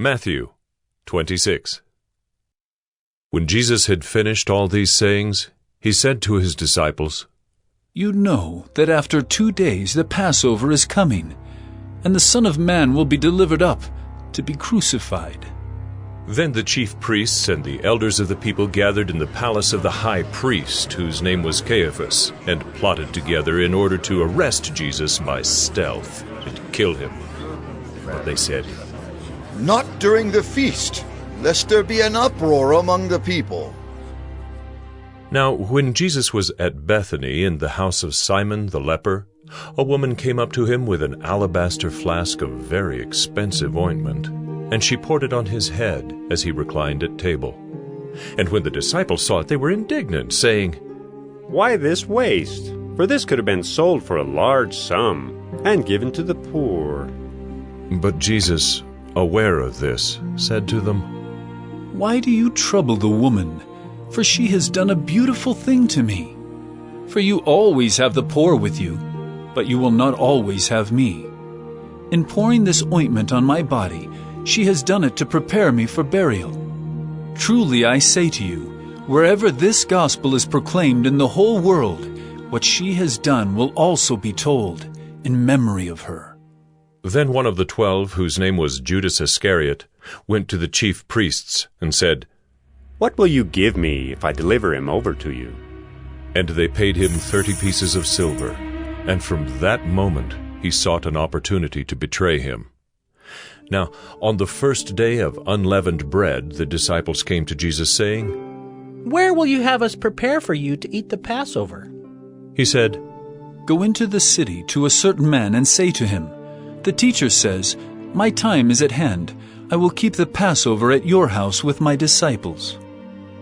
Matthew 26. When Jesus had finished all these sayings, he said to his disciples, "You know that after 2 days the Passover is coming, and the Son of Man will be delivered up to be crucified." Then the chief priests and the elders of the people gathered in the palace of the high priest, whose name was Caiaphas, and plotted together in order to arrest Jesus by stealth and kill him. But they said, "Not during the feast, lest there be an uproar among the people." Now when Jesus was at Bethany in the house of Simon the leper, a woman came up to him with an alabaster flask of very expensive ointment, and she poured it on his head as he reclined at table. And when the disciples saw it, they were indignant, saying, "Why this waste? For this could have been sold for a large sum and given to the poor." But Jesus, aware of this, said to them, "Why do you trouble the woman? For she has done a beautiful thing to me. For you always have the poor with you, but you will not always have me. In pouring this ointment on my body, she has done it to prepare me for burial. Truly I say to you, wherever this gospel is proclaimed in the whole world, what she has done will also be told in memory of her." Then one of the 12, whose name was Judas Iscariot, went to the chief priests and said, "What will you give me if I deliver him over to you?" And they paid him 30 pieces of silver, and from that moment he sought an opportunity to betray him. Now, on the first day of unleavened bread, the disciples came to Jesus, saying, "Where will you have us prepare for you to eat the Passover?" He said, "Go into the city to a certain man and say to him, 'The teacher says, my time is at hand. I will keep the Passover at your house with my disciples.'"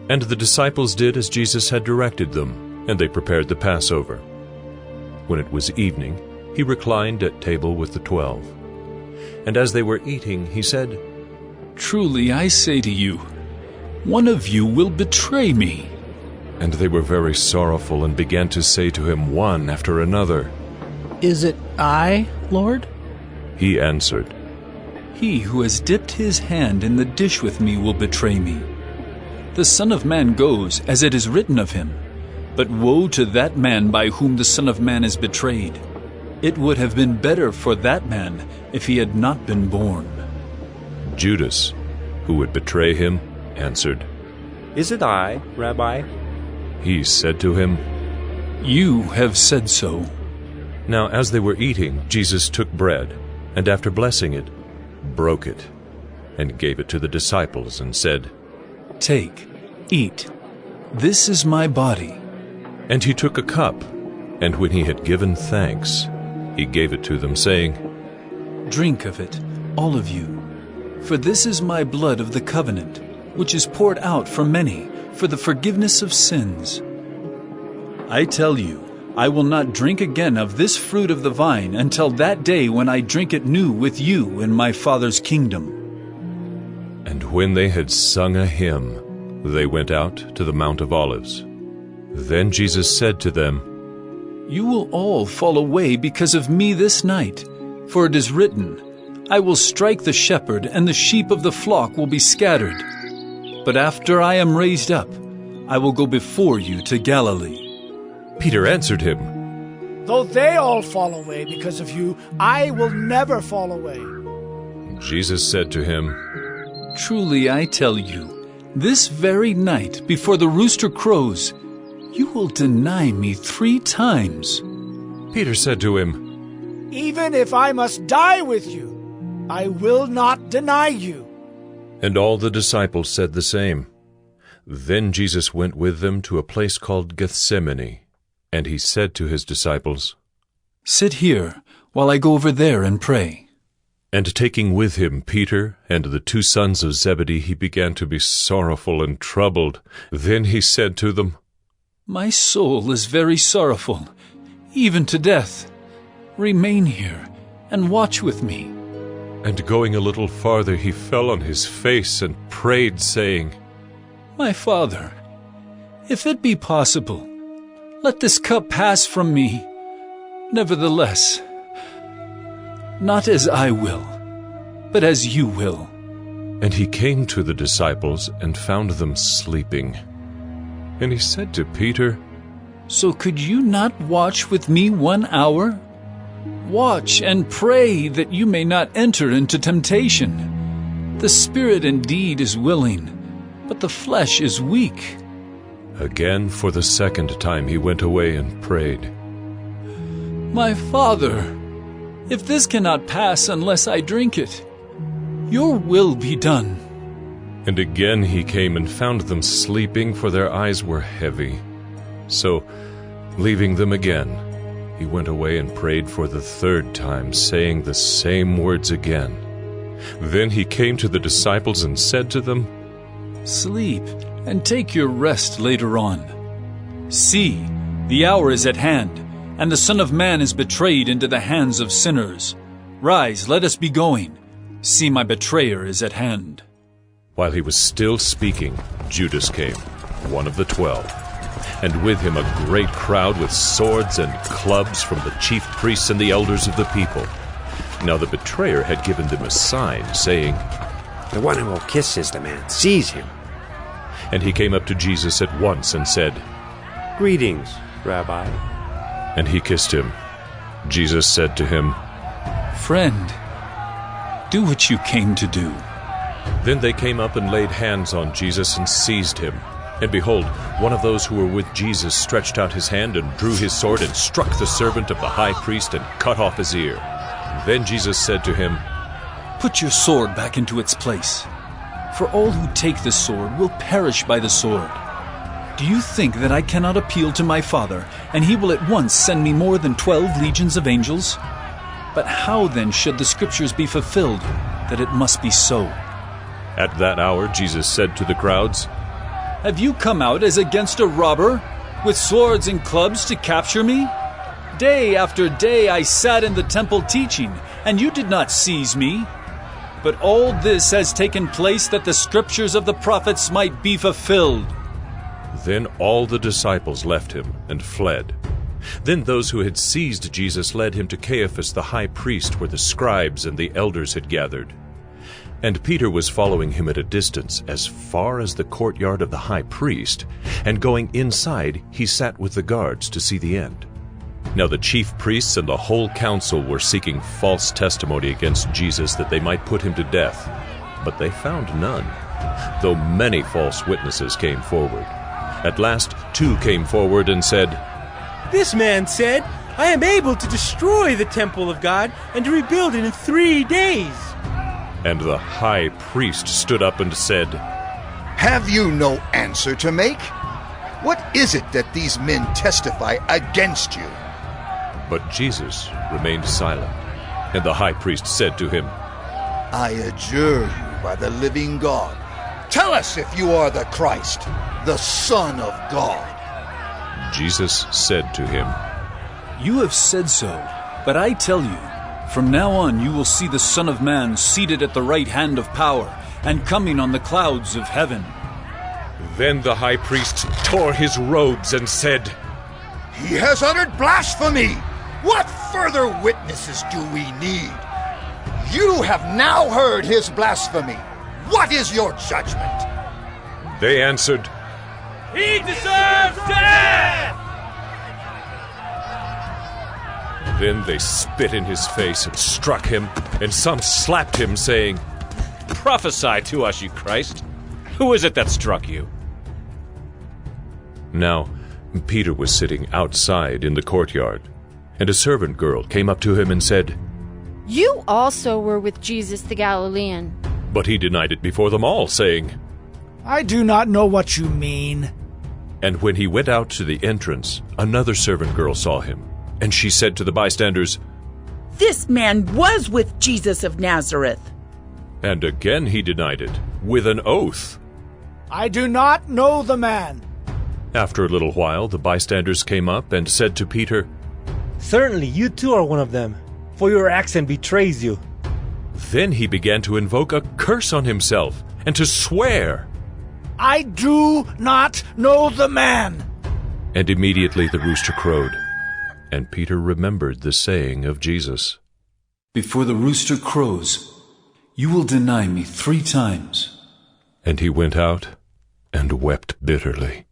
And the disciples did as Jesus had directed them, and they prepared the Passover. When it was evening, he reclined at table with the 12. And as they were eating, he said, "Truly I say to you, one of you will betray me." And they were very sorrowful and began to say to him one after another, "Is it I, Lord?" He answered, "He who has dipped his hand in the dish with me will betray me. The Son of Man goes as it is written of him, but woe to that man by whom the Son of Man is betrayed. It would have been better for that man if he had not been born." Judas, who would betray him, answered, "Is it I, Rabbi?" He said to him, "You have said so." Now as they were eating, Jesus took bread, and after blessing it, broke it, and gave it to the disciples, and said, "Take, eat. This is my body." And he took a cup, and when he had given thanks, he gave it to them, saying, "Drink of it, all of you. For this is my blood of the covenant, which is poured out for many for the forgiveness of sins. I tell you, I will not drink again of this fruit of the vine until that day when I drink it new with you in my Father's kingdom." And when they had sung a hymn, they went out to the Mount of Olives. Then Jesus said to them, "You will all fall away because of me this night, for it is written, I will strike the shepherd, and the sheep of the flock will be scattered. But after I am raised up, I will go before you to Galilee." Peter answered him, "Though they all fall away because of you, I will never fall away." Jesus said to him, "Truly I tell you, this very night before the rooster crows, you will deny me 3 times. Peter said to him, "Even if I must die with you, I will not deny you." And all the disciples said the same. Then Jesus went with them to a place called Gethsemane, and he said to his disciples, "Sit here while I go over there and pray." And taking with him Peter and the 2 sons of Zebedee, he began to be sorrowful and troubled. Then he said to them, "My soul is very sorrowful, even to death. Remain here and watch with me." And going a little farther, he fell on his face and prayed, saying, "My Father, if it be possible, let this cup pass from me. Nevertheless, not as I will, but as you will." And he came to the disciples and found them sleeping. And he said to Peter, So could you not watch with me 1 hour? Watch and pray that you may not enter into temptation. The spirit indeed is willing, but the flesh is weak. Again, for the second time, he went away and prayed, My Father, if this cannot pass unless I drink it, your will be done. And again he came and found them sleeping, for their eyes were heavy. So, leaving them again, he went away and prayed for the third time, saying the same words again. Then he came to the disciples and said to them, Sleep and take your rest later on. See, the hour is at hand, and the Son of Man is betrayed into the hands of sinners. Rise, let us be going. See, my betrayer is at hand. While he was still speaking, Judas came, one of the 12, and with him a great crowd with swords and clubs from the chief priests and the elders of the people. Now the betrayer had given them a sign, saying, The one who will kiss is the man. Seize him. And he came up to Jesus at once and said, Greetings, Rabbi. And he kissed him. Jesus said to him, Friend, do what you came to do. Then they came up and laid hands on Jesus and seized him. And behold, one of those who were with Jesus stretched out his hand and drew his sword and struck the servant of the high priest and cut off his ear. Then Jesus said to him, Put your sword back into its place, for all who take the sword will perish by the sword. Do you think that I cannot appeal to my Father, and he will at once send me more than 12 legions of angels? But how then should the Scriptures be fulfilled, that it must be so? At that hour Jesus said to the crowds, Have you come out as against a robber, with swords and clubs to capture me? Day after day I sat in the temple teaching, and you did not seize me. But all this has taken place that the Scriptures of the prophets might be fulfilled. Then all the disciples left him and fled. Then those who had seized Jesus led him to Caiaphas the high priest, where the scribes and the elders had gathered. And Peter was following him at a distance, as far as the courtyard of the high priest, and going inside he sat with the guards to see the end. Now the chief priests and the whole council were seeking false testimony against Jesus, that they might put him to death. But they found none, though many false witnesses came forward. At last 2 came forward and said, This man said, I am able to destroy the temple of God and to rebuild it in 3 days. And the high priest stood up and said, Have you no answer to make? What is it that these men testify against you? But Jesus remained silent. And the high priest said to him, I adjure you by the living God, tell us if you are the Christ, the Son of God. Jesus said to him, You have said so, but I tell you, from now on you will see the Son of Man seated at the right hand of power, and coming on the clouds of heaven. Then the high priest tore his robes and said, He has uttered blasphemy! What further witnesses do we need? You have now heard his blasphemy. What is your judgment? They answered, He deserves death! Then they spit in his face and struck him, and some slapped him, saying, Prophesy to us, you Christ. Who is it that struck you? Now Peter was sitting outside in the courtyard, and a servant girl came up to him and said, You also were with Jesus the Galilean. But he denied it before them all, saying, I do not know what you mean. And when he went out to the entrance, another servant girl saw him, and she said to the bystanders, This man was with Jesus of Nazareth. And again he denied it, with an oath. I do not know the man. After a little while, the bystanders came up and said to Peter, Certainly you too are one of them, for your accent betrays you. Then he began to invoke a curse on himself, and to swear. I do not know the man. And immediately the rooster crowed, and Peter remembered the saying of Jesus. Before the rooster crows, you will deny me 3 times. And he went out and wept bitterly.